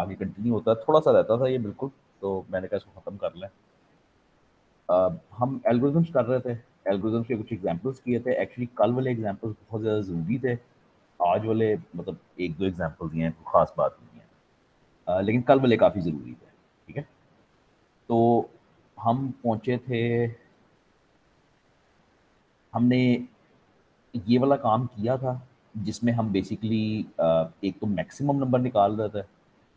आगे कंटिन्यू होता है, थोड़ा सा रहता था ये बिल्कुल, तो मैंने कहा इसको ख़त्म कर लें। हम एल्गोरिदम्स कर रहे थे, एल्गोरिदम्स के कुछ एग्जांपल्स किए थे। एक्चुअली कल वाले एग्जांपल्स बहुत ज़्यादा ज़रूरी थे, आज वाले मतलब एक दो एग्जांपल दिए हैं, कोई ख़ास बात नहीं है। लेकिन कल वाले काफ़ी ज़रूरी थे, ठीक है। तो हम पहुँचे थे, हमने ये वाला काम किया था जिसमें हम बेसिकली एक तो मैक्सिमम नंबर निकाल रहे थे,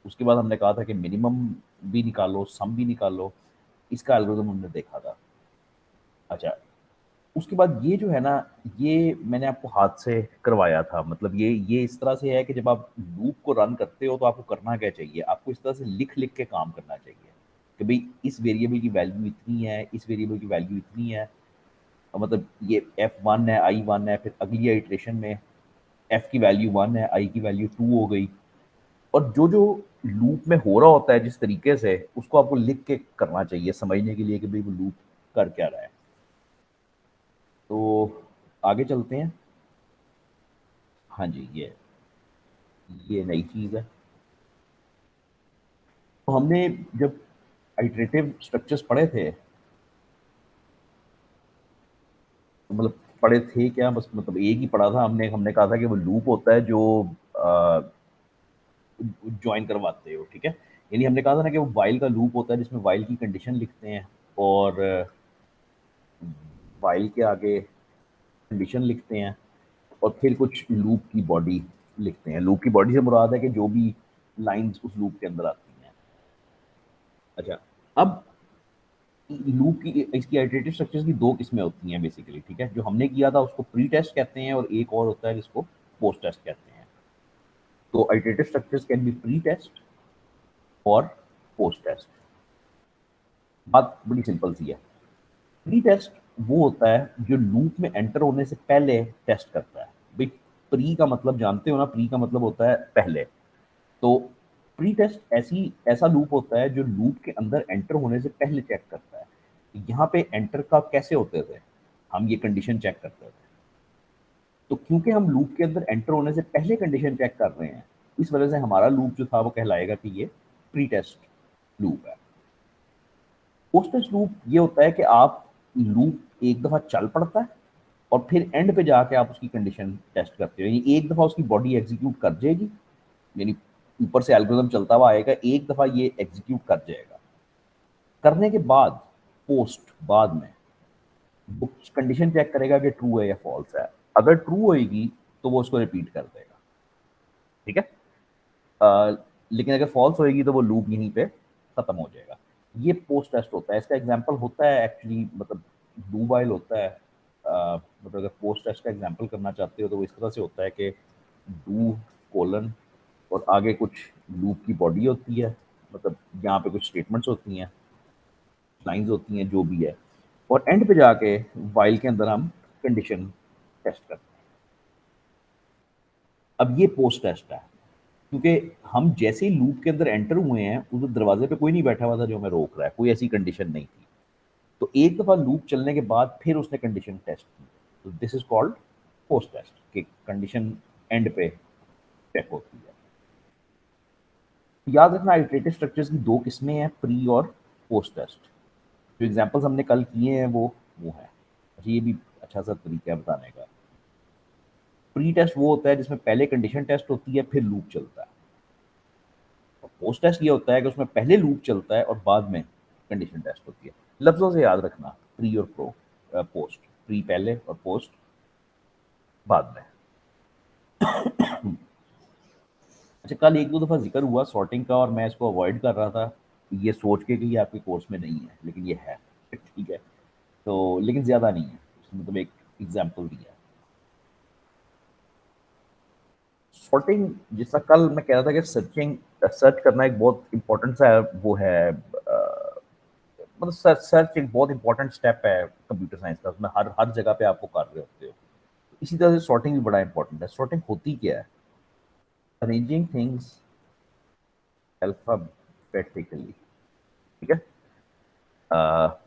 उसके बाद हमने कहा था कि मिनिमम भी निकालो, सम भी निकालो। इसका एल्गोरिदम हमने देखा था। अच्छा, उसके बाद ये जो है ना, ये मैंने आपको हाथ से करवाया था। मतलब ये इस तरह से है कि जब आप लूप को रन करते हो तो आपको करना क्या चाहिए, आपको इस तरह से लिख के काम करना चाहिए कि भाई इस वेरिएबल की वैल्यू इतनी है, इस वेरिएबल की वैल्यू इतनी है। मतलब ये f1 है, i1 है, फिर अगली इटरेशन में f की वैल्यू 1 है, i की वैल्यू 2 हो गई। और जो जो लूप में हो रहा होता है जिस तरीके से, उसको आपको लिख के करना चाहिए समझने के लिए कि भाई वो लूप कर क्या रहा है। तो आगे चलते हैं। हाँ जी, ये नई चीज़ है। तो हमने जब आइटरेटिव स्ट्रक्चर्स पढ़े थे, तो मतलब पढ़े थे क्या, बस मतलब एक ही पढ़ा था हमने। हमने कहा था कि वो लूप होता है जो जॉइन करवाते हो, ठीक है। यानी हमने कहा था ना कि वो वाइल का लूप होता है जिसमें वाइल की कंडीशन लिखते हैं, और वाइल के आगे कंडीशन लिखते हैं, और फिर कुछ लूप की बॉडी लिखते हैं। लूप की बॉडी से मुराद है कि जो भी लाइंस उस लूप के अंदर आती हैं। अच्छा, अब लूप की इसकी आइटरेटिव स्ट्रक्चर्स की दो किस्में होती हैं बेसिकली, ठीक है। जो हमने किया था उसको प्री टेस्ट कहते हैं, और एक और होता है जिसको पोस्ट टेस्ट कहते हैं। तो iterative structures can be pre test और पोस्ट टेस्ट। बात बड़ी सिंपल सी है। प्री टेस्ट वो होता है जो लूप में एंटर होने से पहले टेस्ट करता है। भाई प्री का मतलब जानते हो ना, प्री का मतलब होता है पहले। तो प्री टेस्ट ऐसा लूप होता है जो लूप के अंदर एंटर होने से पहले चेक करता है। यहाँ पे एंटर का कैसे होते थे, हम ये कंडीशन चेक करते थे। तो क्योंकि हम लूप के अंदर एंटर होने से पहले कंडीशन चेक कर रहे हैं, इस वजह से हमारा लूप जो था वो कहलाएगा कि ये प्री टेस्ट लूप है। पोस्ट टेस्ट लूप ये होता है कि आप लूप एक दफा चल पड़ता है, और फिर एंड पे जाके आप उसकी कंडीशन टेस्ट करते हो। यानी एक दफा उसकी बॉडी एग्जीक्यूट कर जाएगी, यानी ऊपर से एल्गोरिथम चलता हुआ आएगा, एक दफा ये एग्जीक्यूट कर जाएगा। करने के बाद पोस्ट बाद में वो कंडीशन चेक करेगा कि ट्रू है या फॉल्स है। अगर ट्रू होएगी तो वो उसको रिपीट कर देगा, ठीक है। लेकिन अगर फॉल्स होएगी तो वो लूप यहीं पे खत्म हो जाएगा। ये पोस्ट टेस्ट होता है। इसका एग्जांपल होता है एक्चुअली, मतलब डू वाइल होता है। मतलब अगर पोस्ट टेस्ट का एग्जांपल करना चाहते हो तो वो इस तरह से होता है कि डू कोलन और आगे कुछ लूप की बॉडी होती है, मतलब यहाँ पे कुछ स्टेटमेंट्स होती हैं, लाइंस होती हैं, जो भी है। और एंड पे जाके वाइल के अंदर हम कंडीशन टेस्ट करते हैं। अब ये पोस्ट टेस्ट है, क्योंकि हम जैसे ही लूप के अंदर एंटर हुए हैं, उस दरवाजे पे कोई नहीं बैठा हुआ था जो हमें रोक रहा है, कोई ऐसी कंडीशन नहीं थी। तो एक दफा लूप चलने के बाद फिर उसने कंडीशन टेस्ट की, तो this is called post test, कि कंडीशन एंड पे चेक होती है। याद रखना, आइटरेटिव स्ट्रक्चर्स की दो किस्में हैं, प्री और पोस्ट टेस्ट। जो एग्जांपल्स हमने कल किए हैं वो है। अच्छा, ये भी अच्छा सा तरीका है बताने का। प्री टेस्ट वो होता है जिसमें पहले कंडीशन टेस्ट होती है, फिर लूप चलता है। और पोस्ट टेस्ट ये होता है कि उसमें पहले लूप चलता है और बाद में कंडीशन टेस्ट होती है। लफ्जों से याद रखना, प्री और पोस्ट। प्री पहले और पोस्ट बाद में। अच्छा, कल एक दो दफ़ा जिक्र हुआ सॉर्टिंग का, और मैं इसको अवॉइड कर रहा था ये सोच के कि ये आपके कोर्स में नहीं है, लेकिन ये है। ठीक है। तो लेकिन ज़्यादा नहीं है, मतलब एक एग्जाम्पल दिया। सॉर्टिंग, जिसका कल मैं कह रहा था कि सर्च करना एक बहुत इंपॉर्टेंट सा वो है, मतलब सर्च एक बहुत इंपॉर्टेंट स्टेप है कंप्यूटर साइंस का। उसमें हर हर जगह पे आपको कर रहे होते हो। इसी तरह से सॉर्टिंग भी बड़ा इंपॉर्टेंट है। सॉर्टिंग होती क्या है? अरेंजिंग थिंग्स अल्फाबेटिकली, ठीक है। अ,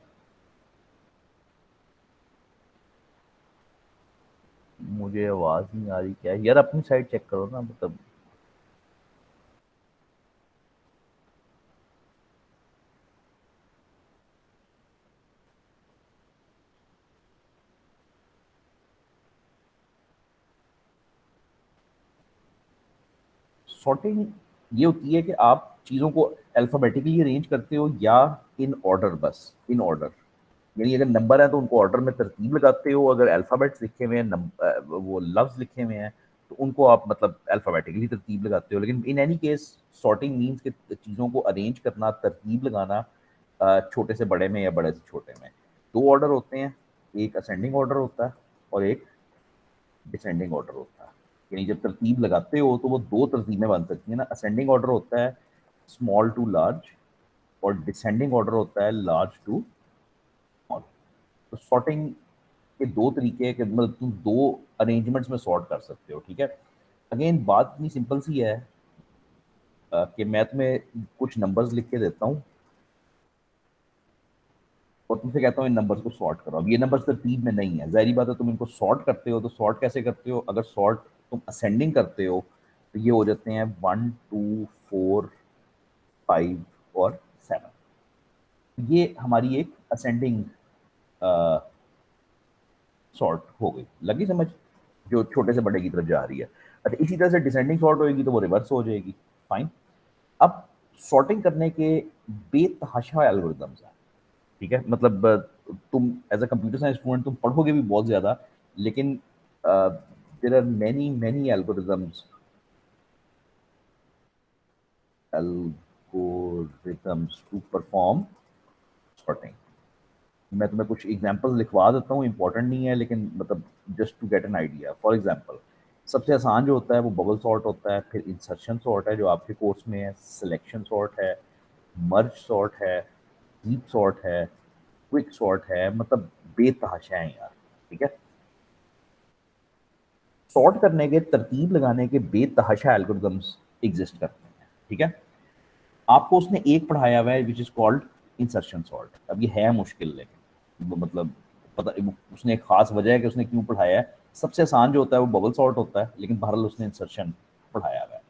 मुझे आवाज़ नहीं आ रही, क्या है यार? अपनी साइड चेक करो ना, मतलब सॉर्टिंग ये होती है कि आप चीज़ों को अल्फ़ाबेटिकली अरेंज करते हो या इन ऑर्डर, बस इन ऑर्डर। यानी अगर नंबर है तो उनको ऑर्डर में तरतीब लगाते हो, अगर अल्फ़ाबेट्स लिखे हुए हैं, वो लफ्ज़ लिखे हुए हैं, तो उनको आप मतलब अल्फ़ाबेटिकली तरतीब लगाते हो। लेकिन in any case sorting means कि चीज़ों को अरेंज करना, तरतीब लगाना, छोटे से बड़े में या बड़े से छोटे में। 2 ऑर्डर होते हैं, एक असेंडिंग ऑर्डर होता है और एक डिसेंडिंग ऑर्डर होता है। यानी जब तरतीब लगाते हो तो वो 2 तरतीबें बन सकती हैं ना, असेंडिंग ऑर्डर होता है स्मॉल टू लार्ज और डिसेंडिंग ऑर्डर होता है लार्ज टू स्मॉल। तो सॉर्टिंग के 2 तरीके हैं कि मतलब तुम 2 अरेंजमेंट्स में सॉर्ट कर सकते हो, ठीक है? अगेन बात इतनी सिंपल सी है कि मैं तुम्हें कुछ नंबर्स लिख के देता हूँ और तुमसे कहता हूँ इन नंबर्स को सॉर्ट करो। अब ये नंबर्स तरतीब में नहीं है, ज़ाहिर बात है तुम इनको सॉर्ट करते हो, तो सॉर्ट कैसे करते हो? अगर सॉर्ट तुम असेंडिंग करते हो तो ये हो जाते हैं 1 2 4 5 और 7। ये हमारी एक असेंडिंग सॉर्ट हो गई, लगी समझ? जो छोटे से बड़े की तरफ जा रही है। अच्छा, इसी तरह से डिसेंडिंग सॉर्ट होएगी तो वो रिवर्स हो जाएगी। फाइन। अब सॉर्टिंग करने के बेतहाशा एल्गोरिदम्स हैं, ठीक है? मतलब तुम as a computer science student तुम पढ़ोगे भी बहुत ज़्यादा, लेकिन there are many many algorithms to perform sorting. मैं तुम्हें कुछ एग्जांपल्स लिखवा देता हूँ, इंपॉर्टेंट नहीं है लेकिन मतलब just to get an idea. For example, सबसे आसान जो होता है वो बबल सॉर्ट होता है, फिर इंसर्शन सॉर्ट है जो आपके कोर्स में है, सिलेक्शन सॉर्ट है, मर्ज सॉर्ट है, हीप सॉर्ट है, क्विक सॉर्ट है, मतलब बेतहाशा है यार, ठीक है? सॉर्ट करने के, तरतीब लगाने के बेतहाशा एल्गोरिदम्स एग्जिस्ट करते हैं, ठीक है? आपको उसने एक पढ़ाया हुआ है which is called insertion sort. अब ये है मुश्किल, लेकिन मतलब पता उसने एक खास वजह है कि उसने क्यों पढ़ाया है। सबसे आसान जो होता है वो बबल सॉर्ट होता है, लेकिन बहरहाल उसने इंसर्शन पढ़ाया हुआ है।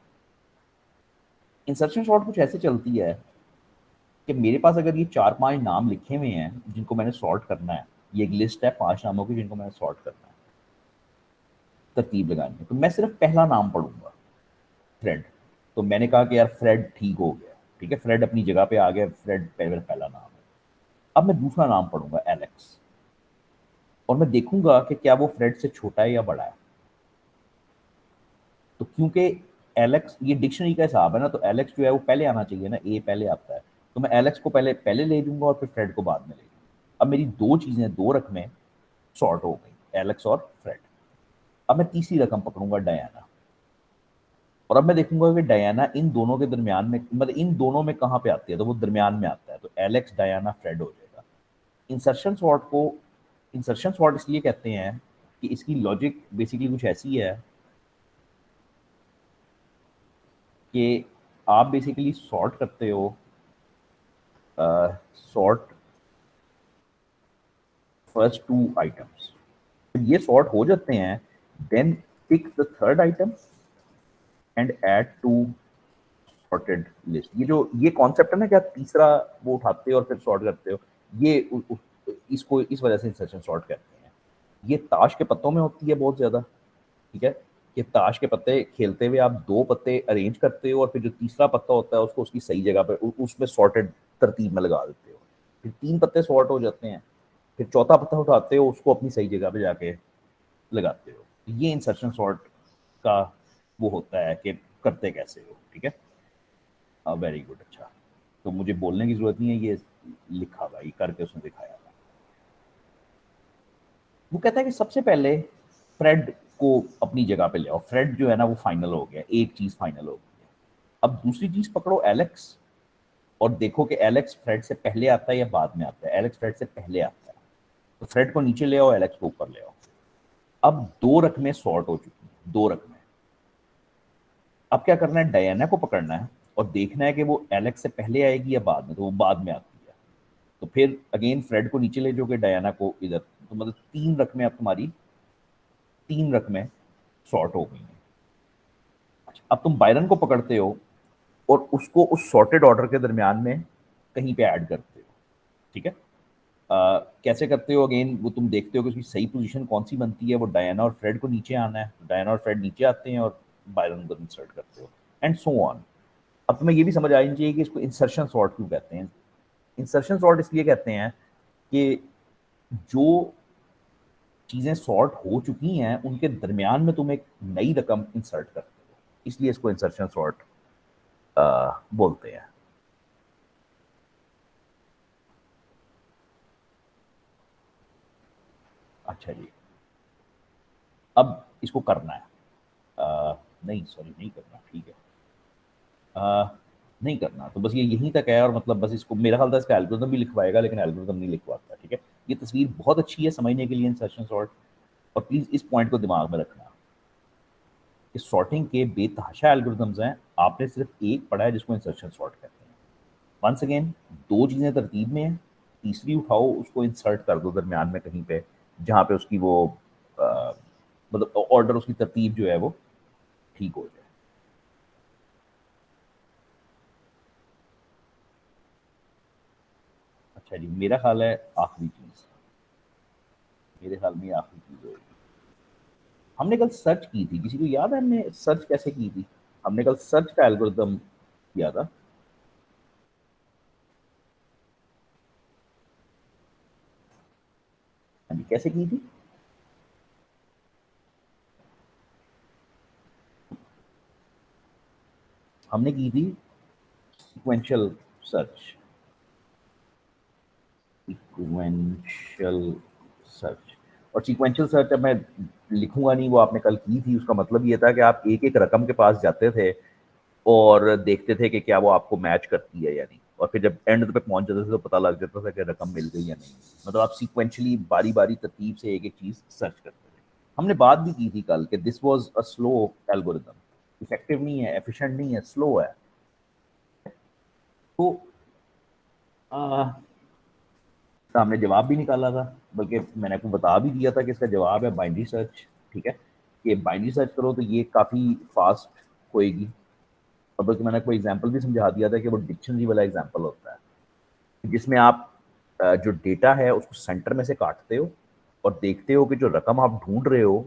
इंसर्शन सॉर्ट कुछ ऐसे चलती है कि मेरे पास अगर ये 4-5 नाम लिखे हुए हैं जिनको मैंने सॉर्ट करना है, ये एक लिस्ट है 5 नामों की जिनको मैंने सॉर्ट करना है, तरतीब लगानी है, तो मैं सिर्फ पहला नाम पढ़ूंगा, फ्रेड। तो मैंने कहा कि यार फ्रेड ठीक हो गया, ठीक है, फ्रेड अपनी जगह पे आ गया, फ्रेड पहला नाम है। अब मैं दूसरा नाम पढ़ूंगा, एलेक्स, और मैं देखूंगा कि क्या वो फ्रेड से छोटा है या बड़ा है। तो क्योंकि एलेक्स ये डिक्शनरी का हिसाब है ना, तो एलेक्स जो है वो पहले आना चाहिए ना, ए पहले आता है, तो मैं एलेक्स को पहले पहले ले लूंगा और फिर फ्रेड को बाद में ले लूंगा। अब मेरी 2 चीजें, 2 रकमें सॉर्ट हो गई, एलेक्स और फ्रेड। अब मैं तीसरी रकम पकड़ूंगा, डायना, और अब मैं देखूंगा कि डायना इन दोनों के दरमियान में, मतलब इन दोनों में कहाँ पे आती है, तो वो दरमियान में आता है, तो एलेक्स डायना फ्रेड हो जाएगा। इंसर्शन सॉर्ट को इंसर्शन सॉर्ट इसलिए कहते हैं कि इसकी लॉजिक बेसिकली कुछ ऐसी है कि आप बेसिकली सॉर्ट करते हो, सॉर्ट फर्स्ट 2 आइटम्स, जब ये सॉर्ट हो जाते हैं then pick the third item and add to sorted list. ये कॉन्सेप्ट है ना कि आप तीसरा वो उठाते हो और फिर सॉर्ट करते हो, ये इसको इस वजह से इंसर्शन सॉर्ट कहते हैं। ये ताश के पत्तों में होती है बहुत ज्यादा, ठीक है? कि ताश के पत्ते खेलते हुए आप 2 पत्ते अरेंज करते हो और फिर जो तीसरा पत्ता होता है उसको उसकी सही जगह पे उसमें सॉर्टेड तरतीब में लगा देते हो, फिर 3 पत्ते सॉर्ट हो जाते हैं, फिर चौथा पत्ता उठाते हो, उसको अपनी सही जगह पे जाके लगाते हो। ये इंसर्शन सॉर्ट का वो होता है कि करते कैसे हो, ठीक है? वेरी गुड, अच्छा। तो मुझे बोलने की जरूरत नहीं है, ये लिखा हुआ, ये करके उसने दिखाया हुआ। वो कहता है कि सबसे पहले फ्रेड को अपनी जगह पे ले आओ, फ्रेड जो है ना वो फाइनल हो गया, एक चीज फाइनल हो गई है। अब दूसरी चीज पकड़ो, एलेक्स, और देखो कि एलेक्स फ्रेड से पहले आता है या बाद में आता है। एलेक्स फ्रेड से पहले आता है, तो फ्रेड को नीचे ले आओ, एलेक्स को ऊपर ले आओ। अब 2 रकमें सॉर्ट हो चुकी हैं, 2 रकमें। अब क्या करना है, डायना को पकड़ना है और देखना है कि वो एलेक्स से पहले आएगी या बाद में, तो वो बाद में आती है। तो फिर अगेन फ्रेड को नीचे ले जाओगे, डायना को इधर, तो मतलब 3 रकमें अब तुम्हारी, 3 रकमें सॉर्ट हो गई हैं। अच्छा, अब तुम बायरन को पकड़ते हो और उसको उस सॉर्टेड ऑर्डर के दरमियान में कहीं पे ऐड करते हो, ठीक है? कैसे करते हो, अगेन वो तुम देखते हो कि उसकी सही पोजीशन कौन सी बनती है, वो डायना और फ्रेड को नीचे आना है, डायना और फ्रेड नीचे आते हैं और बायरन को इंसर्ट करते हो। And so on. अब तुम्हें ये भी समझ आनी चाहिए कि इसको इंसर्शन सॉर्ट क्यों कहते हैं। इंसर्शन सॉर्ट इसलिए कहते हैं कि जो चीज़ें सॉर्ट हो चुकी हैं उनके दरमियान में तुम एक नई रकम इंसर्ट करते हो, इसलिए इसको इंसर्शन सॉर्ट बोलते हैं। अच्छा जी, अब इसको करना है। नहीं सॉरी, नहीं करना, ठीक है। अ, नहीं करना तो बस ये यहीं तक है, और मतलब बस इसको मेरा ख्याल था इसका एल्गोरिथम भी लिखवाएगा, लेकिन एल्गोरिथम नहीं लिखवाता। ठीक है, ये तस्वीर बहुत अच्छी है समझने के लिए इंसर्शन सॉर्ट, और प्लीज़ इस पॉइंट को दिमाग में रखना कि सॉर्टिंग के बेतहाशा एल्गोरिथम्स हैं, आपने सिर्फ एक पढ़ा है जिसको इंसर्शन सॉर्ट कहते हैं। वंस अगेन, दो चीज़ें तरतीब में हैं, तीसरी उठाओ उसको इंसर्ट कर दो दरमियान में कहीं पे, जहाँ पे उसकी वो मतलब ऑर्डर, उसकी तरतीब जो है वो ठीक हो जाए। अच्छा जी, मेरा ख्याल है आखिरी चीज़, मेरे ख्याल में ये आखिरी चीज़ होगी। हमने कल सर्च की थी, किसी को याद है हमने सर्च कैसे की थी? हमने कल सर्च का एल्गोरिथम किया था। हाँ जी, कैसे की थी? हमने की थी सीक्वेंशियल सर्च। सीक्वेंशियल सर्च, और सीक्वेंशियल सर्च अब मैं लिखूंगा नहीं, वो आपने कल की थी। उसका मतलब ये था कि आप एक एक रकम के पास जाते थे और देखते थे कि क्या वो आपको मैच करती है या नहीं, और फिर जब एंड पे पहुंच जाते थे तो पता लग जाता था कि रकम मिल गई या नहीं। मतलब आप सीक्वेंशली बारी बारी तरतीब से एक एक चीज सर्च करते थे। हमने बात भी की थी कल कि this was a slow algorithm, effective नहीं है, एफिशिएंट नहीं है, स्लो है। तो आ, हमने जवाब भी निकाला था, बल्कि मैंने आपको बता भी दिया था कि इसका जवाब है बाइनरी सर्च। ठीक है, कि बाइनरी सर्च करो तो ये काफ़ी फास्ट होएगी, और बल्कि मैंने कोई एग्जांपल भी समझा दिया था कि वो डिक्शनरी वाला एग्जांपल होता है, जिसमें आप जो डेटा है उसको सेंटर में से काटते हो और देखते हो कि जो रकम आप ढूंढ रहे हो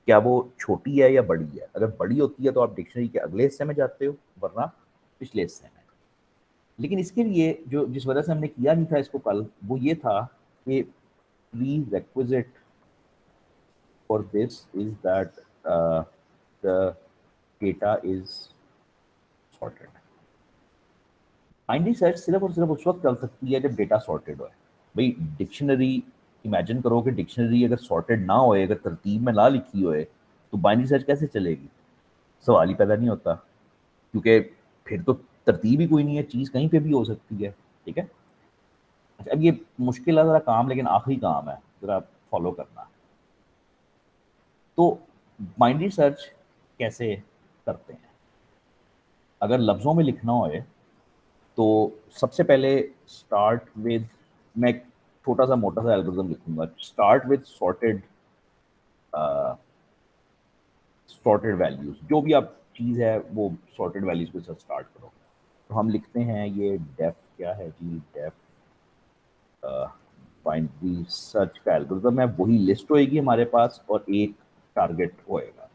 क्या वो छोटी है या बड़ी है। अगर बड़ी होती है तो आप डिक्शनरी के अगले हिस्से में जाते हो, वरना पिछले हिस्से में। लेकिन इसके लिए जो जिस वजह से हमने किया नहीं था इसको कल, वो ये था कि pre requisite for this is that the data is sorted. Binary search सिर्फ और सिर्फ उस वक्त चल सकती है जब डेटा सॉर्टेड हो। भाई डिक्शनरी, इमेजिन करो कि डिक्शनरी अगर सॉर्टेड ना होए, अगर तरतीब में ना लिखी होए, तो बाइनरी सर्च कैसे चलेगी? सवाल ही पैदा नहीं होता, क्योंकि फिर तो तरतीब ही कोई नहीं है, चीज़ कहीं पे भी हो सकती है। ठीक है, अच्छा अब ये मुश्किल है ज़रा काम, लेकिन आखिरी काम है, ज़रा फॉलो करना। तो बाइनरी सर्च कैसे करते हैं? अगर लफ्ज़ों में लिखना होए तो सबसे पहले स्टार्ट विद, मैं एक छोटा सा मोटा सा एल्गोरिथम लिखूंगा। Start with sorted, sorted values, जो भी आप चीज़ है वो सॉर्टेड वैल्यूज के साथ स्टार्ट करो। तो हम लिखते हैं ये डेफ, क्या है जी, डेफ बाइनरी सर्च का एल्गोरिथम है, वही लिस्ट होएगी हमारे पास और एक टारगेट होएगा।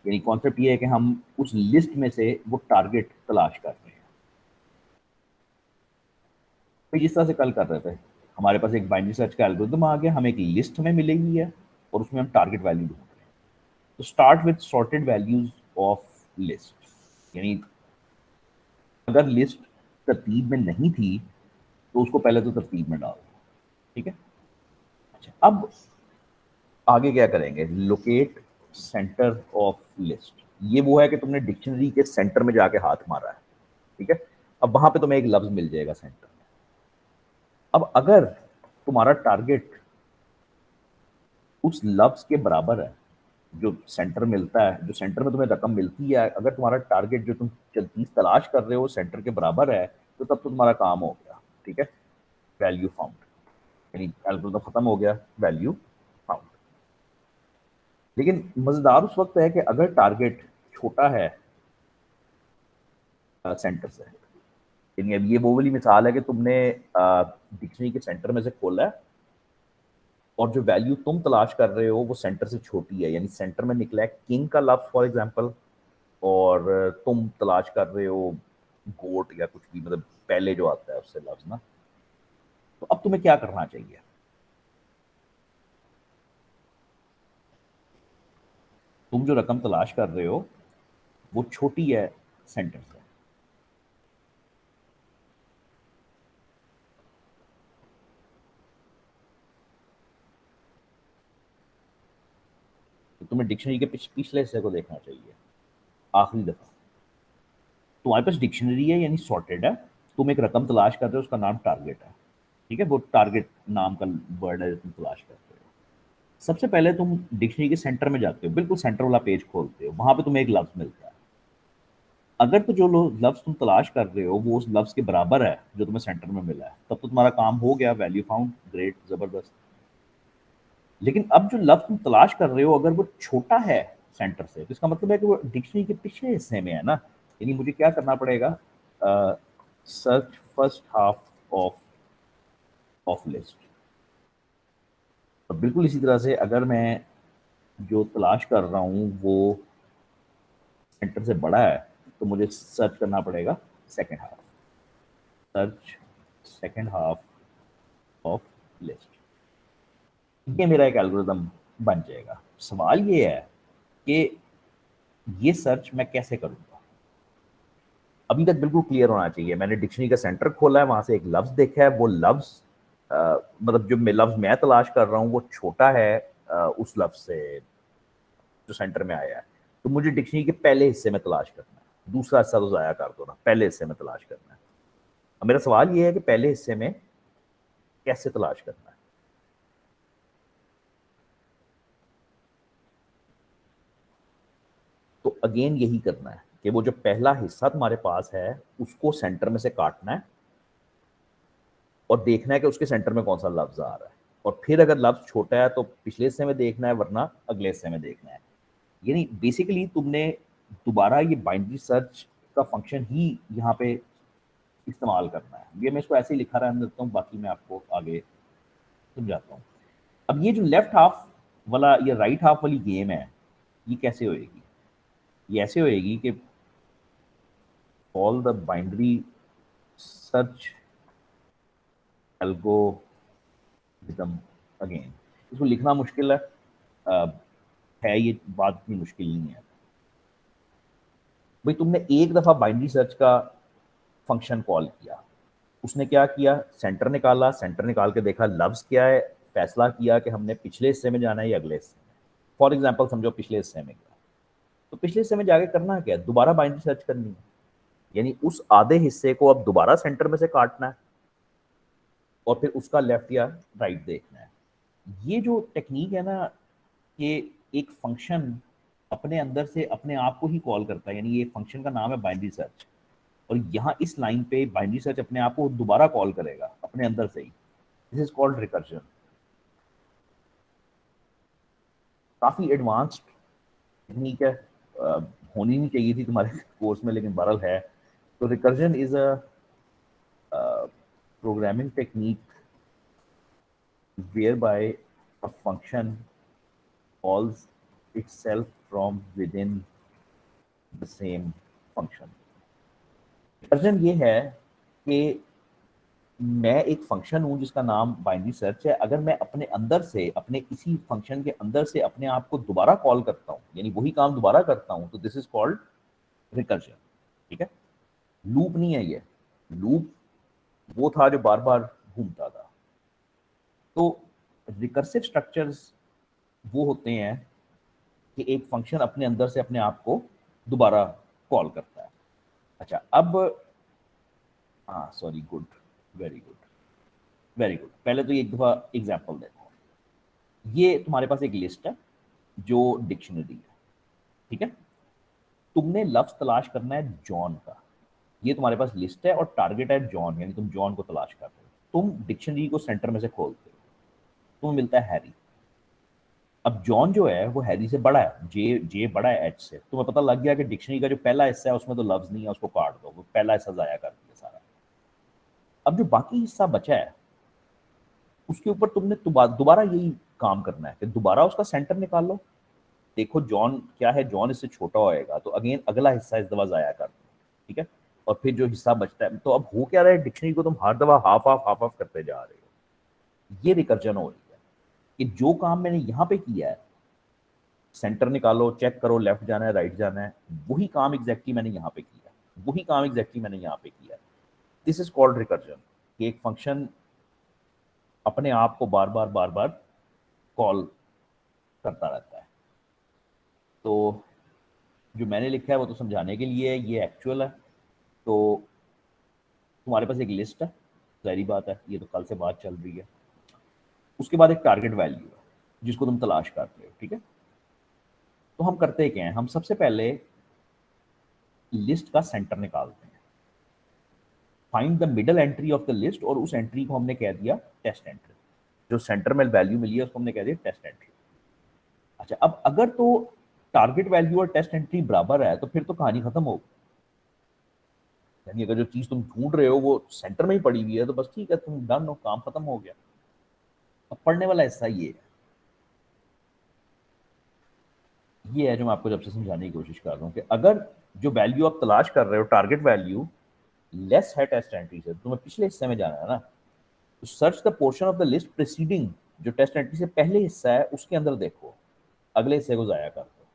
यानी कॉन्सेप्ट ये है कि हम उस लिस्ट में से वो टारगेट तलाश कर रहे हैं। तो जिस तरह से कल कर रहे थे, हमारे पास एक बाइनरी सर्च का एल्गोरिथम आ गया, हमें एक लिस्ट हमें मिलेगी है और उसमें हम टारगेट वैल्यू ढूंढ रहे हैं। तो start with sorted values of list, यानी अगर लिस्ट तरतीब में नहीं थी तो उसको पहले तो तरतीब में डाल दो। ठीक है, अच्छा अब आगे क्या करेंगे? Locate centre of list. ये वो है कि तुमने डिक्शनरी के सेंटर में जाके हाथ मारा है। ठीक है, अब वहां पे तुम्हें एक लफ्ज मिल जाएगा सेंटर में। अब अगर तुम्हारा टारगेट उस लफ्ज के बराबर है जो सेंटर मिलता है, जो सेंटर में तुम्हें रकम मिलती है, अगर तुम्हारा टारगेट जो तुम चीज तलाश कर रहे हो सेंटर के बराबर है, तो तब तो तुम्हारा काम हो गया। ठीक है, वैल्यू फाउंड, यानी एल्गोरिथम खत्म हो गया, वैल्यू फाउंड। लेकिन मजेदार उस वक्त है कि अगर टारगेट छोटा है सेंटर से, यानी अब ये वो वाली मिसाल है कि तुमने डिक्शनरी के सेंटर में से खोला है और जो वैल्यू तुम तलाश कर रहे हो वो सेंटर से छोटी है, यानी सेंटर में निकला है किंग का लफ्ज फॉर एग्जांपल, और तुम तलाश कर रहे हो गोट या कुछ भी, मतलब पहले जो आता है उससे लफ्ज ना, तो अब तुम्हें क्या करना चाहिए? तुम जो रकम तलाश कर रहे हो वो छोटी है सेंटर से। तो तुम्हें डिक्शनरी के पिछले हिस्से को देखना चाहिए, आखिरी दफा। तुम्हारे पास डिक्शनरी है यानी सॉर्टेड है, तुम एक रकम तलाश कर रहे हो, उसका नाम टारगेट है, ठीक है, वो टारगेट नाम का वर्ड है जो तुम तलाश करते हो। सबसे पहले तुम डिक्शनरी के सेंटर में जाते हो, बिल्कुल सेंटर वाला पेज खोलते हो, वहां पे तुम्हें एक लफ्ज मिलता है। अगर तो जो लफ्ज तुम तलाश कर रहे हो वो उस लफ्ज के बराबर है जो तुम्हें सेंटर में मिला है, तब तो तुम्हारा काम हो गया, वैल्यू फाउंड, ग्रेट, जबरदस्त। लेकिन अब जो लफ्ज तुम तलाश कर रहे हो अगर वो छोटा है सेंटर से, तो इसका मतलब है कि वो डिक्शनरी के पिछले हिस्से में है ना। यानी मुझे क्या करना पड़ेगा? Search first half of list. और बिल्कुल इसी तरह से अगर मैं जो तलाश कर रहा हूँ वो सेंटर से बड़ा है, तो मुझे सर्च करना पड़ेगा second half, search second half of list. ये मेरा एक एल्गोरिदम बन जाएगा। सवाल ये है कि ये सर्च मैं कैसे करूँगा? अभी तक बिल्कुल क्लियर होना चाहिए, मैंने डिक्शनरी का सेंटर खोला है, वहां से एक लफ्ज देखा है, वो लफ्ज मतलब जो मैं लफ्ज मैं तलाश कर रहा हूँ वो छोटा है उस लफ्ज से जो सेंटर में आया है। तो मुझे डिक्शनरी के पहले हिस्से में तलाश करना है, दूसरा हिस्सा तो ज़ाया कर दो ना, पहले हिस्से में तलाश करना है। अब मेरा सवाल ये है कि पहले हिस्से में कैसे तलाश करना है? तो अगेन यही करना है कि वो जो पहला हिस्सा तुम्हारे पास है उसको सेंटर में से काटना है और देखना है कि उसके सेंटर में कौन सा लफ्ज आ रहा है। और फिर अगर लफ्ज छोटा है तो पिछले हिस्से में देखना है, वरना अगले हिस्से में देखना है। यानी बेसिकली तुमने दोबारा ये बाइनरी सर्च का फंक्शन ही यहाँ पे इस्तेमाल करना है। ये मैं इसको ऐसे ही लिखा रहने देता हूँ, बाकी मैं आपको आगे समझाता हूँ। अब ये जो लेफ्ट हाफ वाला, ये राइट हाफ वाली गेम है, ये कैसे होएगी? ये ऐसे होएगी कि all the binary search algorithm again. इसको लिखना मुश्किल है, ये बात इतनी मुश्किल नहीं है। भाई तुमने एक दफा बाइनरी सर्च का फंक्शन कॉल किया, उसने क्या किया? सेंटर निकाला, सेंटर निकाल के देखा लफ्ज क्या है, फैसला किया कि हमने पिछले हिस्से में जाना है या अगले हिस्से में। फॉर एग्जाम्पल समझो पिछले हिस्से में गया, तो पिछले हिस्से में जाके करना क्या है? दोबारा बाइनरी सर्च करनी है, यानी उस आधे हिस्से को अब दोबारा सेंटर में से काटना है और फिर उसका लेफ्ट या राइट देखना है। ये जो टेक्निक है ना, कि एक फंक्शन अपने अंदर से अपने आप को ही कॉल करता है, यानी ये फंक्शन का नाम है बाइनरी सर्च, और यहाँ इस लाइन पे बाइनरी सर्च अपने आप को दोबारा कॉल करेगा अपने अंदर से ही। This is called recursion. काफ़ी एडवांस्ड टेक्निक है, होनी नहीं चाहिए थी तुम्हारे कोर्स में, लेकिन बहरहाल है। तो recursion is a programming technique whereby a function calls itself from within the same function। Recursion ये है कि मैं एक फंक्शन हूं जिसका नाम बाइनरी सर्च है, अगर मैं अपने अंदर से, अपने इसी फंक्शन के अंदर से अपने आप को दोबारा कॉल करता हूं, यानी वही काम दोबारा करता हूं, तो दिस इज कॉल्ड रिकर्जन। ठीक है, लूप नहीं है ये। लूप वो था जो बार बार घूमता था। तो रिकर्सिव स्ट्रक्चर्स वो होते हैं कि एक फंक्शन अपने अंदर से अपने आप को दोबारा कॉल करता है। अच्छा, अब हाँ sorry, good, very good, very good. पहले तो एक दफ़ा एग्जाम्पल देखो। ये तुम्हारे पास एक लिस्ट है जो डिक्शनरी है, ठीक है। तुमने लफ्ज तलाश करना है जॉन का, ये तुम्हारे पास लिस्ट है और टारगेट है जॉन, यानी तुम जॉन को तलाश कर रहे हो। तुम डिक्शनरी को सेंटर में से खोलते हो, तुम्हें मिलता है हैरी। अब जॉन जो है वो हैरी से बड़ा है, जे जे बड़ा है एच से। तुम्हें पता लग गया कि डिक्शनरी का जो पहला हिस्सा है उसमें तो लफ्ज नहीं है, उसको काट दो, वो पहला हिस्सा जाया कर दिया सारा। अब जो बाकी हिस्सा बचा है उसके ऊपर तुमने दोबारा यही काम करना है कि दोबारा उसका सेंटर निकाल लो देखो जॉन क्या है, जॉन इससे छोटा होएगा तो अगेन अगला हिस्सा इस दफा जाया कर, ठीक है। और फिर जो हिस्सा बचता है, तो अब हो क्या रहा है, डिक्शनरी को तुम हर दफा हाफ ऑफ करते जा रहे हो। ये रिकर्जन हो रही है कि जो काम मैंने यहाँ पे किया है, सेंटर निकालो, चेक करो लेफ्ट जाना है राइट जाना है, वही काम एग्जैक्टली मैंने यहाँ पे किया, वही काम एग्जैक्टली मैंने यहाँ पे किया। दिस इज कॉल्ड रिकर्जन, कि एक फंक्शन अपने आप को बार बार कॉल करता रहता है। तो जो मैंने लिखा है वो तो समझाने के लिए है, ये एक्चुअल है। तो तुम्हारे पास एक लिस्ट है, जाहिर बात है, ये तो कल से बात चल रही है। उसके बाद एक टारगेट वैल्यू है जिसको तुम तलाश कर रहे हो, ठीक है। तो हम करते क्या हैं, हम सबसे पहले लिस्ट का सेंटर निकालते हैं, find the middle entry of the list, और उस एंट्री को हमने कह दिया टेस्ट एंट्री। जो सेंटर में वैल्यू मिली है उसको हमने कह दिया टेस्ट एंट्री। अच्छा, अब अगर तो टारगेट वैल्यू और टेस्ट एंट्री बराबर है तो फिर तो कहानी खत्म हो गई। यानी अगर जो चीज तुम ढूंढ रहे हो वो सेंटर में ही पड़ी हुई है तो बस ठीक है, तुम डन हो, काम खत्म हो गया। अब पढ़ने वाला हिस्सा ये है जो मैं आपको जब से समझाने की कोशिश कर रहा हूँ कि अगर जो वैल्यू आप तलाश कर रहे हो टारगेट वैल्यू लेस है टेस्ट एंट्री से, तुम्हें पिछले हिस्से में जाना है ना, तो search the portion of the list preceding, जो टेस्ट एंट्री से पहले हिस्सा है उसके अंदर देखो, अगले हिस्से को जाया कर दो।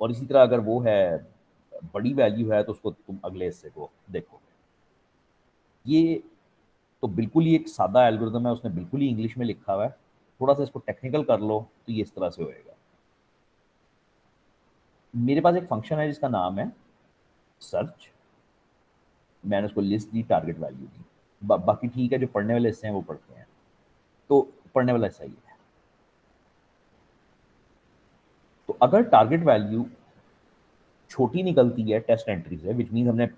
और इसी तरह अगर वो है बड़ी वैल्यू है तो उसको तुम अगले हिस्से को देखोगे। ये तो बिल्कुल ही एक सादा एल्गोरिदम है, उसने बिल्कुल ही इंग्लिश में लिखा हुआ है। थोड़ा सा इसको टेक्निकल कर लो तो ये इस तरह से होएगा। मेरे पास एक फंक्शन है जिसका नाम है सर्च, मैंने उसको लिस्ट दी, टारगेट वैल्यू दी, बाकी ठीक है, जो पढ़ने वाले हिस्से हैं वो पढ़ते हैं। तो पढ़ने वाला हिस्सा ये है। तो अगर टारगेट वैल्यू छोटी निकलती है टेस्ट एंट्री से, विच मीन हमने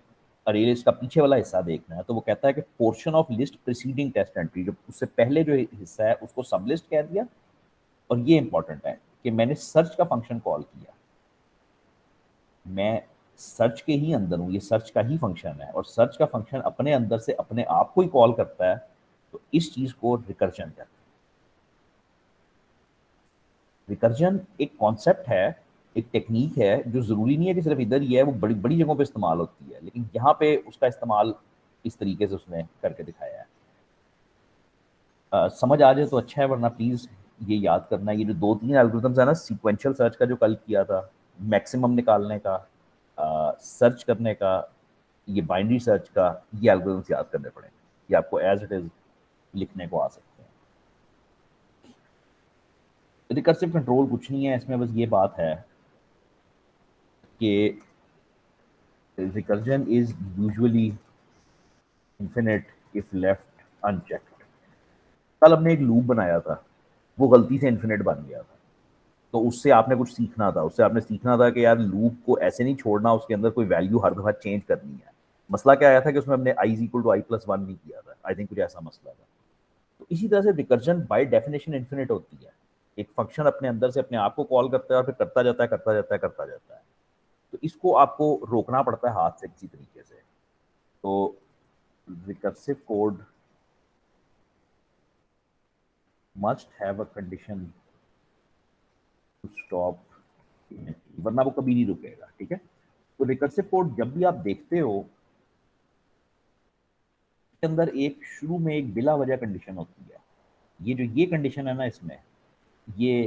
अरे लिस्ट का पीछे वाला हिस्सा देखना है, तो वो कहता है कि portion of list preceding test entry, जो उससे पहले जो हिस्सा है उसको सब लिस्ट कह दिया। और ये इंपॉर्टेंट है कि मैंने सर्च का फंक्शन कॉल किया, मैं सर्च के ही अंदर हूँ, ये सर्च का ही फंक्शन है, और सर्च का फंक्शन अपने अंदर से अपने आप को ही कॉल करता है। तो इस चीज को रिकर्जन कहते हैं। रिकर्जन एक कॉन्सेप्ट है, एक टेक्निक है, जो जरूरी नहीं है कि सिर्फ इधर ही है, वो बड़ी बड़ी जगहों पे इस्तेमाल होती है, लेकिन यहाँ पे उसका इस्तेमाल इस तरीके से उसने करके दिखाया है। समझ आ जाए तो अच्छा है, वरना प्लीज ये याद करना, ये जो दो तीन एल्गोरिथम्स है ना, सीक्वेंशियल सर्च का जो कल किया था, मैक्सिमम निकालने का, सर्च करने का, ये बाइनरी सर्च का, ये एल्गोरिथम्स याद करने पड़ेंगे, ये आपको एज इट इज लिखने को आ सकते हैं। रिकर्सिव कंट्रोल कुछ नहीं है इसमें, बस ये बात है कि recursion is usually infinite if left unchecked। कल हमने एक लूप बनाया था, वो गलती से इन्फिनिट बन गया था, तो उससे आपने कुछ सीखना था, उससे आपने सीखना था कि यार लूप को ऐसे नहीं छोड़ना, उसके अंदर कोई वैल्यू हर दफा चेंज करनी है। मसला क्या आया था कि उसमें हमने I is equal to I plus one नहीं किया था, आई थिंक कुछ ऐसा मसला था। तो इसी तरह से रिकर्जन बाय डेफिनेशन इन्फिनिट होती है, एक फंक्शन अपने अंदर से अपने आप को कॉल करता है और फिर करता जाता है करता जाता है करता जाता है। तो इसको आपको रोकना पड़ता है हाथ से किसी तरीके से। तो recursive code must have a condition to stop, वरना वो कभी नहीं रुकेगा, ठीक है। तो रिकर्सिव कोड जब भी आप देखते हो, के अंदर एक शुरू में एक बिला वजह कंडीशन होती है। ये जो ये कंडीशन है ना इसमें, ये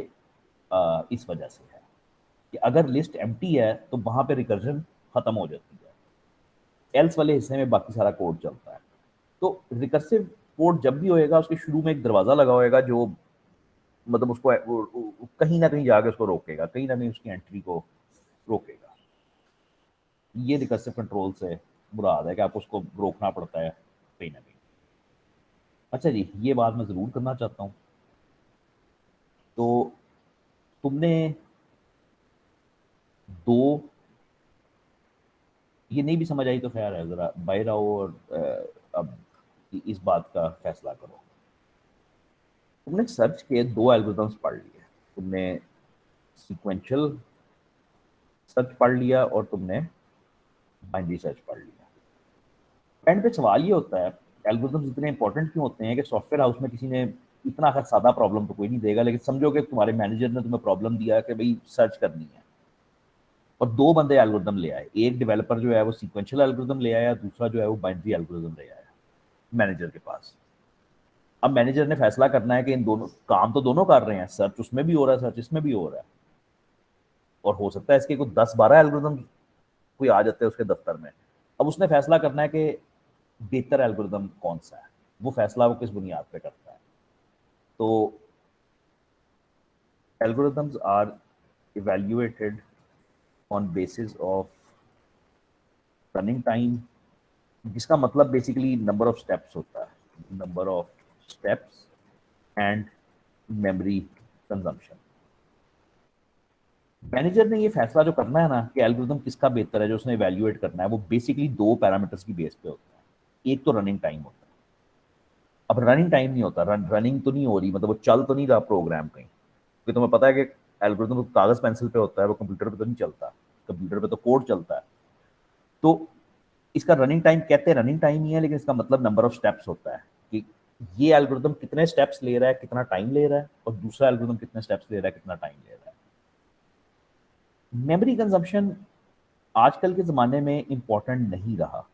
इस वजह से है कि अगर लिस्ट एम्प्टी है तो वहां पे रिकर्जन खत्म हो जाती है, एल्स वाले हिस्से में बाकी सारा कोड चलता है। तो रिकर्सिव कोड जब भी होएगा उसके शुरू में एक दरवाजा लगा होएगा जो मतलब उसको कहीं ना कहीं जाके उसको रोकेगा, कहीं ना कहीं उसकी एंट्री को रोकेगा। ये रिकर्सिव कंट्रोल से मुराद है कि आपको उसको रोकना पड़ता है कहीं ना कहीं। अच्छा जी, ये बात मैं ज़रूर करना चाहता हूँ। तो तुमने दो, ये नहीं भी समझ आई तो खैर है, ज़रा बाहर आओ और अब इस बात का फैसला करो। तुमने सर्च के दो एल्गोरिथम्स पढ़ लिए, तुमने सीक्वेंशियल सर्च पढ़ लिया और तुमने बाइनरी सर्च पढ़ लिया। एंड पे सवाल ये होता है एल्गोरिथम्स इतने इंपॉर्टेंट क्यों होते हैं कि सॉफ्टवेयर हाउस में किसी ने इतना सादा प्रॉब्लम तो कोई नहीं देगा, लेकिन समझो कि तुम्हारे मैनेजर ने तुम्हें प्रॉब्लम दिया कि भाई सर्च करनी है, और दो बंदे एल्गोरिदम ले आए, एक डेवलपर जो है वो सीक्वेंशियल एल्गोरिदम ले आया, दूसरा जो है वो बाइनरी एल्गोरिदम ले आया मैनेजर के पास। अब मैनेजर ने फैसला करना है कि इन दोनों काम तो दोनों कर रहे हैं, सर्च उसमें भी हो रहा है, सर्च इसमें भी हो रहा है, और हो सकता है इसके कोई 10-12 एल्गोरिदम कोई आ जाते हैं उसके दफ्तर में। अब उसने फैसला करना है कि बेहतर एल्गोरिदम कौन सा है, वो फैसला वो किस बुनियाद पे करता है। तो algorithms are evaluated on basis of running time, जिसका मतलब बेसिकली नंबर ऑफ स्टेप्स होता है, number of steps and memory consumption. Manager ने ये फैसला जो करना है ना कि एल्गोरिदम किसका बेहतर है, जो उसने इवेल्युएट करना है, वो बेसिकली दो पैरामीटर्स की बेस पे होता है। एक तो रनिंग टाइम होता है। अब रनिंग टाइम नहीं होता, रनिंग तो नहीं हो रही, मतलब वो चल तो नहीं रहा प्रोग्राम कहीं, क्योंकि तुम्हें पता है कि एल्गोरिदम तो कागज पेंसिल पे होता है, वो कंप्यूटर पे तो नहीं चलता, कंप्यूटर पे तो कोड चलता है। तो इसका रनिंग टाइम कहते हैं रनिंग टाइम ही है, लेकिन इसका मतलब नंबर ऑफ स्टेप्स होता है कि ये एल्गोरिदम कितने स्टेप्स ले रहा है, कितना टाइम ले रहा है, और दूसरा एल्गोरिदम कितने स्टेप्स ले रहा है, कितना टाइम ले रहा है। मेमोरी कंजम्पशन आजकल के ज़माने में इम्पोर्टेंट नहीं रहा।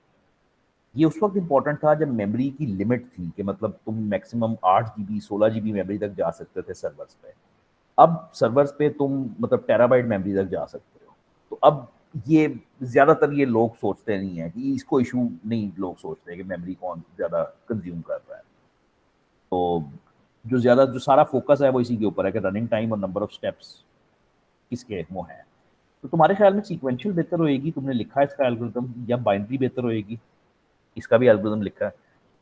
ये उस वक्त इम्पोर्टेंट था जब मेमोरी की लिमिट थी, कि मतलब तुम मैक्सिमम 8 GB 16 GB मेमोरी तक जा सकते थे सर्वर्स पे। अब सर्वर्स पे तुम मतलब टेराबाइट मेमोरी तक जा सकते हो। तो अब ये ज़्यादातर ये लोग सोचते नहीं है कि इसको इशू नहीं, लोग सोचते हैं कि मेमोरी कौन ज़्यादा कंज्यूम कर रहा है। तो जो सारा फोकस है वो इसी के ऊपर है कि रनिंग टाइम और नंबर ऑफ स्टेप्स किसके वो हैं। तो तुम्हारे ख्याल में सीक्वेंशियल बेहतर होएगी, तुमने लिखा है इसका एल्गोरिदम, या बाइनरी बेहतर होएगी, इसका भी एल्गोरिदम लिखा है,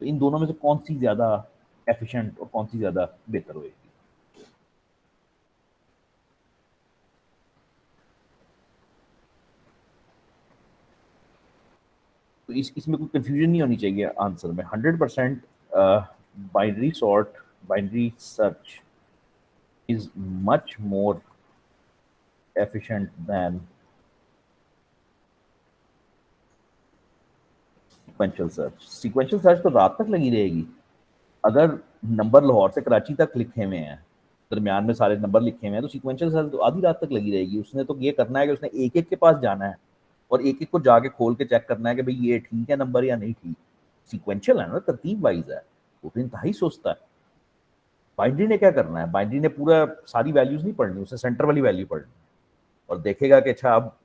तो इन दोनों में से कौन सी ज़्यादा एफिशिएंट और कौन सी ज़्यादा बेहतर होएगी? तो इसमें कोई कंफ्यूजन नहीं होनी चाहिए आंसर में। 100% binary sort, binary search is much more efficient than sequential search. Sequential search तो रात तक लगी रहेगी। अगर नंबर लाहौर से कराची तक लिखे हुए हैं, दरमियान में सारे नंबर लिखे हुए हैं, तो सीक्वेंशियल सर्च तो आधी रात तक लगी रहेगी। उसने तो ये करना है कि उसने एक एक के पास जाना है और एक एक को जाके खोल के चेक करना है कि भाई ये ठीक है नंबर या नहीं ठीक। सीक्वेंशियल है ना, तरतीब वाइज है, वो तो इंतहाई सोचता है। बाइनरी ने क्या करना है, बाइनरी ने पूरा सारी वैल्यूज नहीं पढ़नी, उसने सेंटर वाली वैल्यू पढ़नी है और देखेगा कि अच्छा अब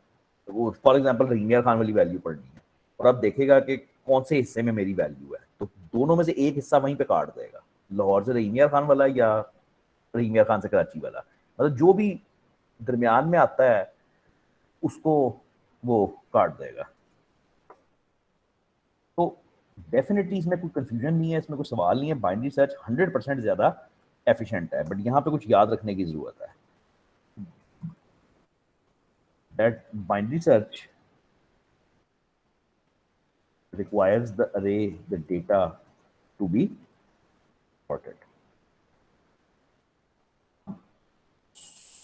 वो फॉर एग्जाम्पल रहीम यार खान वाली वैल्यू पढ़नी है, और अब देखेगा कि कौन से हिस्से में मेरी वैल्यू है, तो दोनों में से एक हिस्सा वहीं पे काट देगा, लाहौर से रहीम यार खान वाला या रहीम यार खान से कराची वाला, मतलब जो भी दरमियान में आता है उसको वो काट देगा। तो डेफिनेटली इसमें कोई कंफ्यूजन नहीं है, इसमें कोई सवाल नहीं है, बाइनरी सर्च 100% ज़्यादा एफिशिएंट है। बट यहाँ पे कुछ याद रखने की ज़रूरत है, that binary search requires the array, the data to be sorted.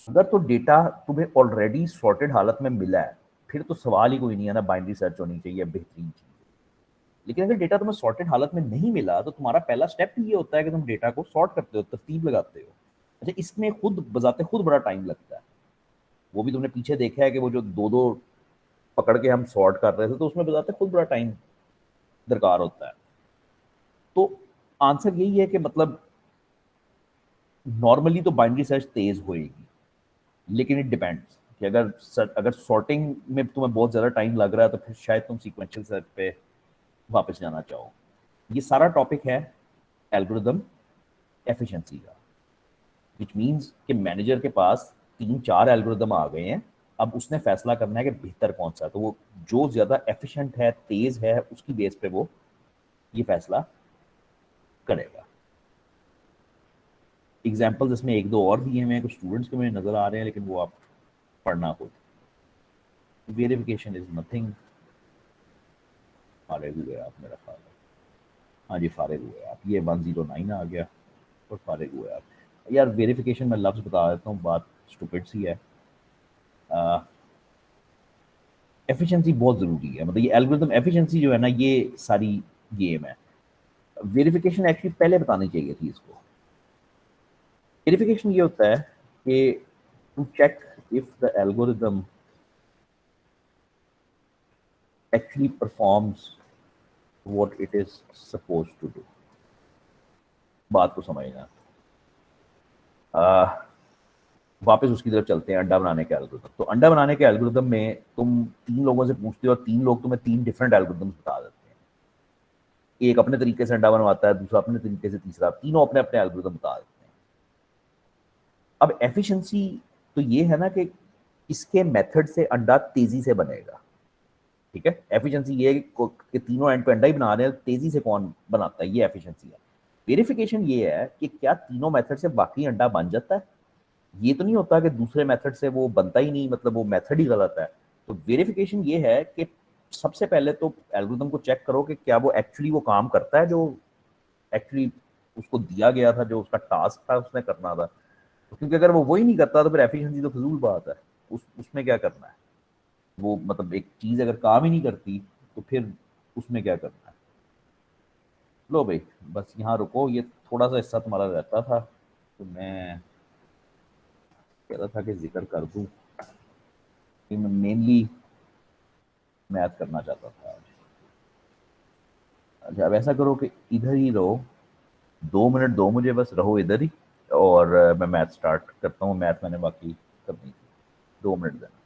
अगर तो डेटा तुम्हें ऑलरेडी सॉर्टेड हालत में मिला है, फिर तो सवाल ही कोई नहीं है ना, बाइनरी सर्च होनी चाहिए, बेहतरीन चीज। लेकिन अगर डेटा तुम्हें सॉर्टेड हालत में नहीं मिला, तो तुम्हारा पहला स्टेप ये होता है कि तुम डेटा को सॉर्ट करते हो, तरतीब लगाते हो। अच्छा, इसमें खुद बजाते खुद बड़ा टाइम लगता है। वो भी तुमने पीछे देखा है कि वो जो दो दो पकड़ के हम सॉर्ट कर रहे थे, तो उसमें बजाते खुद बड़ा टाइम दरकार होता है। तो आंसर यही है कि मतलब नॉर्मली तो बाइनरी सर्च तेज होएगी, लेकिन इट डिपेंड्स कि अगर सॉर्टिंग में तुम्हें बहुत ज़्यादा टाइम लग रहा है, तो फिर शायद तुम सीक्वेंशियल सर्च पे वापस जाना चाहो। ये सारा टॉपिक है एल्गोरिदम एफिशिएंसी का, विच मीन्स कि मैनेजर के पास 3-4 एल्गोरिदम आ गए हैं। अब उसने फैसला करना है कि बेहतर कौन सा है, तो वो जो ज़्यादा एफिशिएंट है, तेज़ है, उसकी बेस पे वो ये फैसला करेगा। एग्जाम्पल्स इसमें एक दो और दिए हुए हैं, कुछ स्टूडेंट्स के मुझे नज़र आ रहे हैं, लेकिन वो आप पढ़ना खुद। Verification is nothing. फारिग हुए आप, मेरा ख्याल है। हाँ जी, फारिग हुए आप, ये 109 आ गया और फारिग हुए आप। यार वेरिफिकेशन में लफ्ज़ बता देता हूँ, बात स्टूपिड सी है। एफिशिएंसी बहुत ज़रूरी है, मतलब ये एल्गोरिथम एफिशिएंसी जो है ना, ये सारी गेम है। वेरिफिकेशन एक्चुअली पहले बतानी चाहिए थी इसको, वेरिफिकेशन ये होता है कि to check if the algorithm actually performs what it is supposed to do. बात को समझना। वापस उसकी तरफ चलते हैं, अंडा बनाने के एल्गोरिदम। तो अंडा बनाने के एल्गोरिदम में तुम 3 लोगों से पूछते हो और 3 लोग तुम्हें 3 डिफरेंट एल्गोरिदम्स बता देते हैं। एक अपने तरीके से अंडा बनवाता है, दूसरा अपने तरीके से, तीसरा, तीनों अपने अपने एल्गोरिदम बता देते हैं। अब एफिशिएंसी तो ये है ना कि इसके मेथड से अंडा तेजी से बनेगा। ठीक है, एफिशिएंसी ये है कि तीनों एंड टू एंड ही बना रहे हैं, तेजी से कौन बनाता है, ये एफिशिएंसी है। वेरिफिकेशन ये है कि क्या तीनों मेथड से बाकी अंडा बन जाता है। ये तो नहीं होता कि दूसरे मेथड से वो बनता ही नहीं, मतलब वो मेथड ही गलत है। तो वेरिफिकेशन ये है कि सबसे पहले तो एल्गोरिथम को चेक करो कि क्या वो एक्चुअली वो काम करता है जो एक्चुअली उसको दिया गया था, जो उसका टास्क था उसने करना था। तो क्योंकि अगर वो वही नहीं करता तो फिर एफिशिएंसी तो फजूल बात है। उसमें क्या करना है, वो मतलब एक चीज अगर काम ही नहीं करती तो फिर उसमें क्या करना है। लो भाई, बस यहाँ रुको, ये थोड़ा सा हिस्सा तुम्हारा रहता था तो मैं कह रहा था कि जिक्र कर दूं कि मैं मेनली मैथ करना चाहता था आज। अच्छा, अब ऐसा करो कि इधर ही रहो, 2 मिनट दो मुझे, बस रहो इधर ही, और मैं मैथ स्टार्ट करता हूँ। मैथ मैंने बाकी करनी थी, 2 मिनट देना।